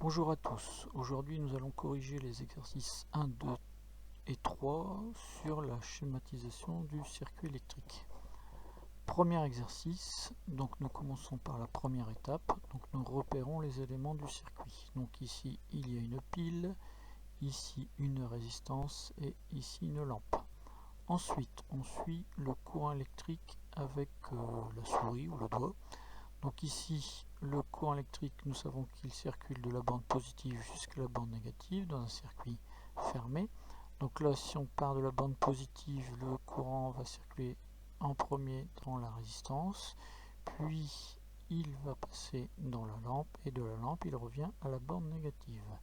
Bonjour à tous, aujourd'hui nous allons corriger les exercices 1, 2 et 3 sur la schématisation du circuit électrique. Premier exercice, donc nous commençons par la première étape, donc nous repérons les éléments du circuit. Donc ici il y a une pile, ici une résistance et ici une lampe. Ensuite on suit le courant électrique avec la souris ou le doigt. Donc ici, le courant électrique, nous savons qu'il circule de la bande positive jusqu'à la bande négative dans un circuit fermé. Donc là, si on part de la bande positive, le courant va circuler en premier dans la résistance, puis il va passer dans la lampe, et de la lampe, il revient à la bande négative.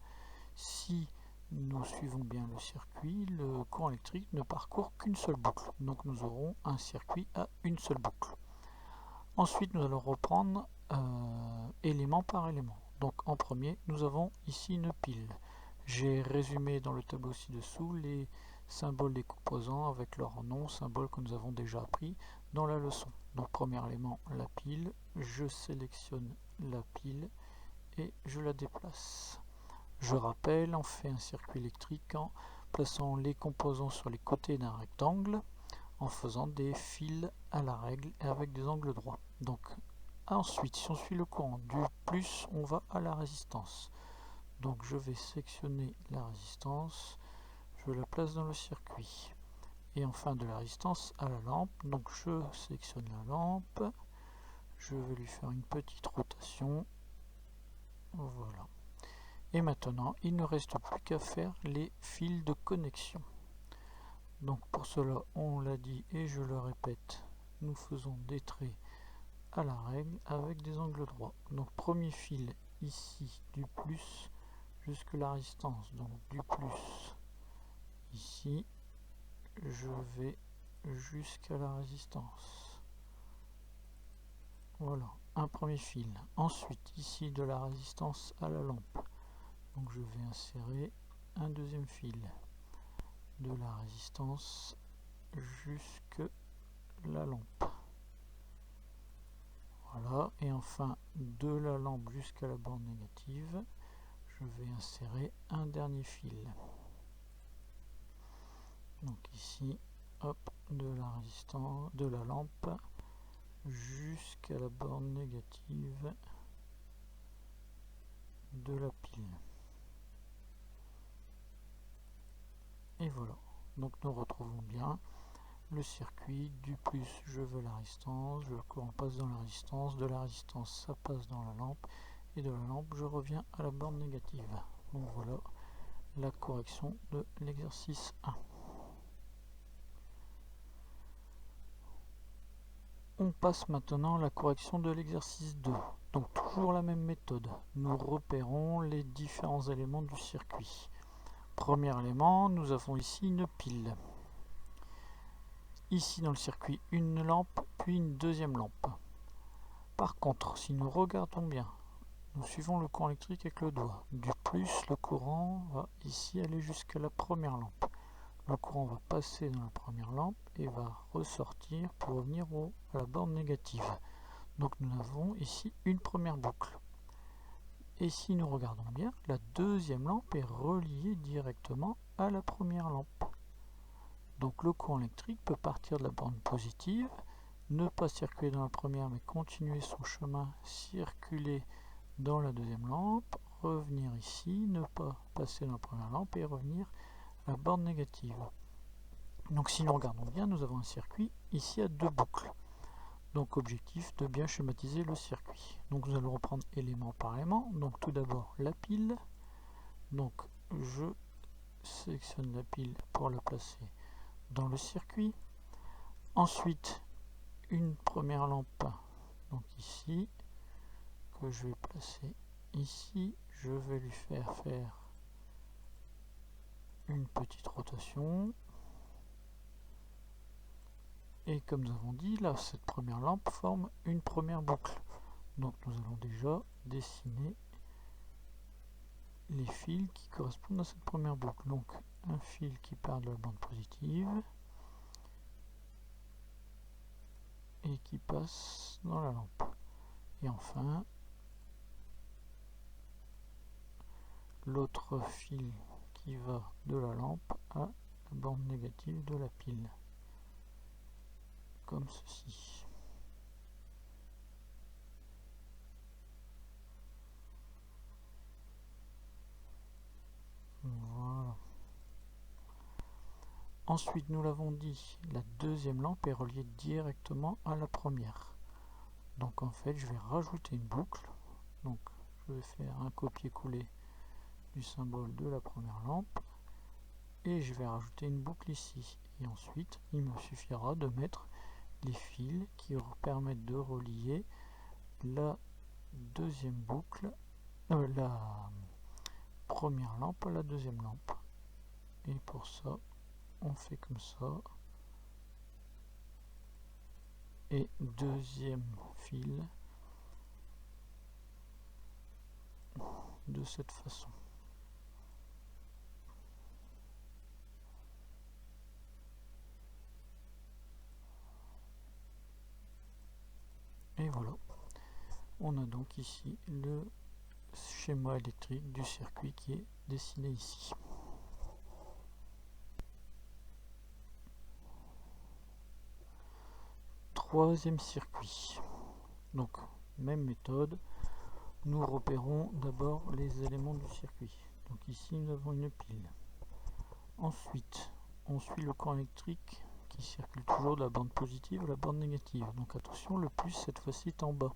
Si nous suivons bien le circuit, le courant électrique ne parcourt qu'une seule boucle. Donc nous aurons un circuit à une seule boucle. Ensuite, nous allons reprendre élément par élément. Donc en premier, nous avons ici une pile. J'ai résumé dans le tableau ci-dessous les symboles des composants avec leurs noms, symboles que nous avons déjà appris dans la leçon. Donc premier élément, la pile. Je sélectionne la pile et je la déplace. Je rappelle, on fait un circuit électrique en plaçant les composants sur les côtés d'un rectangle, en faisant des fils à la règle et avec des angles droits. Donc ensuite, si on suit le courant du plus, on va à la résistance. Donc je vais sectionner la résistance, je la place dans le circuit. Et enfin de la résistance à la lampe, donc je sélectionne la lampe, je vais lui faire une petite rotation, voilà. Et maintenant, il ne reste plus qu'à faire les fils de connexion. Donc pour cela, on l'a dit et je le répète, nous faisons des traits à la règle avec des angles droits. Donc premier fil ici du plus jusque la résistance. Donc du plus ici, je vais jusqu'à la résistance. Voilà, un premier fil. Ensuite ici de la résistance à la lampe. Donc je vais insérer un deuxième fil de la résistance jusque la lampe. Voilà, et enfin de la lampe jusqu'à la bande négative, je vais insérer un dernier fil. Donc ici, hop, de la résistance, de la lampe jusqu'à la borne négative de la pile. Et voilà, donc nous retrouvons bien le circuit. Du plus, je veux la résistance, le courant passe dans la résistance, de la résistance ça passe dans la lampe, et de la lampe je reviens à la borne négative. Donc voilà la correction de l'exercice 1. On passe maintenant à la correction de l'exercice 2. Donc toujours la même méthode. Nous repérons les différents éléments du circuit. Premier élément, nous avons ici une pile. Ici dans le circuit, une lampe, puis une deuxième lampe. Par contre, si nous regardons bien, nous suivons le courant électrique avec le doigt. Du plus, le courant va ici aller jusqu'à la première lampe. Le courant va passer dans la première lampe et va ressortir pour revenir à la borne négative. Donc nous avons ici une première boucle. Et si nous regardons bien, la deuxième lampe est reliée directement à la première lampe. Donc le courant électrique peut partir de la borne positive, ne pas circuler dans la première mais continuer son chemin, circuler dans la deuxième lampe, revenir ici, ne pas passer dans la première lampe et revenir à la borne négative. Donc si nous regardons bien, nous avons un circuit ici à deux boucles. Donc objectif de bien schématiser le circuit. Donc nous allons reprendre élément par élément. Donc tout d'abord la pile. Donc je sélectionne la pile pour la placer dans le circuit. Ensuite une première lampe, donc ici, que je vais placer ici. Je vais lui faire une petite rotation. Et comme nous avons dit, là, cette première lampe forme une première boucle. Donc nous allons déjà dessiner les fils qui correspondent à cette première boucle. Donc un fil qui part de la bande positive et qui passe dans la lampe. Et enfin, l'autre fil qui va de la lampe à la borne négative de la pile, comme ceci. Voilà. Ensuite, nous l'avons dit, la deuxième lampe est reliée directement à la première. Donc en fait, je vais rajouter une boucle. Donc je vais faire un copier-coller du symbole de la première lampe et je vais rajouter une boucle ici. Et ensuite, il me suffira de mettre les fils qui permettent de relier la deuxième boucle, la première lampe à la deuxième lampe. Et pour ça, on fait comme ça. Et deuxième fil de cette façon. Et voilà, on a donc ici le schéma électrique du circuit qui est dessiné ici. Troisième circuit. Donc, même méthode, nous repérons d'abord les éléments du circuit. Donc ici, nous avons une pile. Ensuite, on suit le courant électrique qui circule toujours de la bande positive à la bande négative. Donc attention, le plus cette fois-ci est en bas.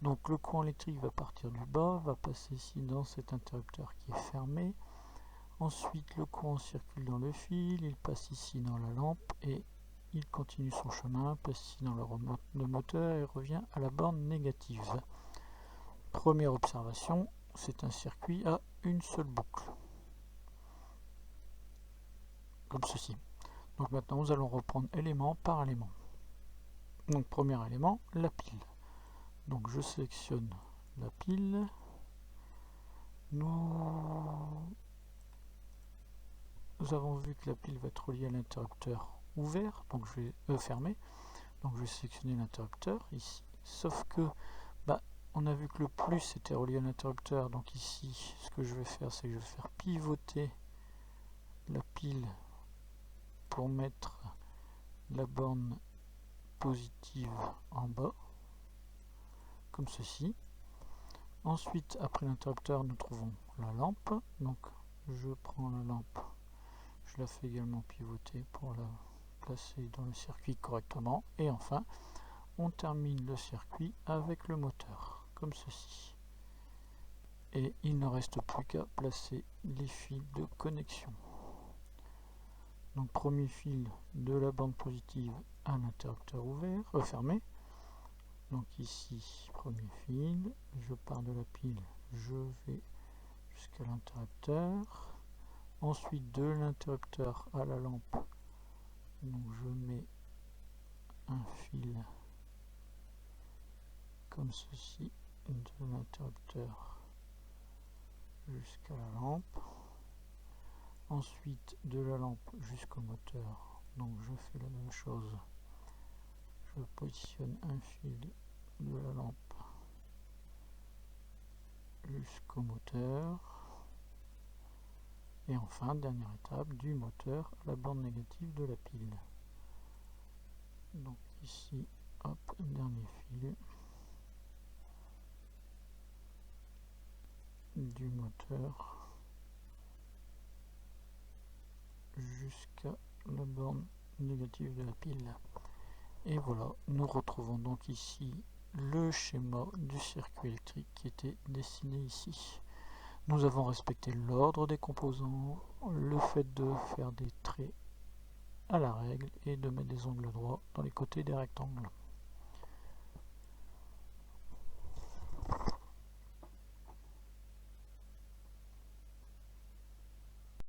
Donc le courant électrique va partir du bas, va passer ici dans cet interrupteur qui est fermé. Ensuite, le courant circule dans le fil, il passe ici dans la lampe et il continue son chemin, passe ici dans le moteur et revient à la borne négative. Première observation, c'est un circuit à une seule boucle. Comme ceci. Donc maintenant, nous allons reprendre élément par élément. Donc premier élément, la pile. Donc je sélectionne la pile. Nous avons vu que la pile va être reliée à l'interrupteur ouvert, donc je vais fermer. Donc je vais sélectionner l'interrupteur ici. Sauf que on a vu que le plus était relié à l'interrupteur. Donc ici, ce que je vais faire, c'est que je vais faire pivoter la pile pour mettre la borne positive en bas, comme ceci. Ensuite, après l'interrupteur, nous trouvons la lampe. Donc je prends la lampe, je la fais également pivoter pour la placer dans le circuit correctement. Et enfin, on termine le circuit avec le moteur, comme ceci. Et il ne reste plus qu'à placer les fils de connexion. Donc premier fil de la bande positive à l'interrupteur ouvert, fermé. Donc ici, premier fil, je pars de la pile, je vais jusqu'à l'interrupteur. Ensuite, de l'interrupteur à la lampe, donc je mets un fil comme ceci, de l'interrupteur jusqu'à la lampe. Ensuite, de la lampe jusqu'au moteur, donc je fais la même chose. Je positionne un fil de la lampe jusqu'au moteur. Et enfin, dernière étape, du moteur à la borne négative de la pile. Donc ici, hop, dernier fil du moteur jusqu'à la borne négative de la pile. Et voilà, nous retrouvons donc ici le schéma du circuit électrique qui était dessiné ici. Nous avons respecté l'ordre des composants, le fait de faire des traits à la règle et de mettre des angles droits dans les côtés des rectangles.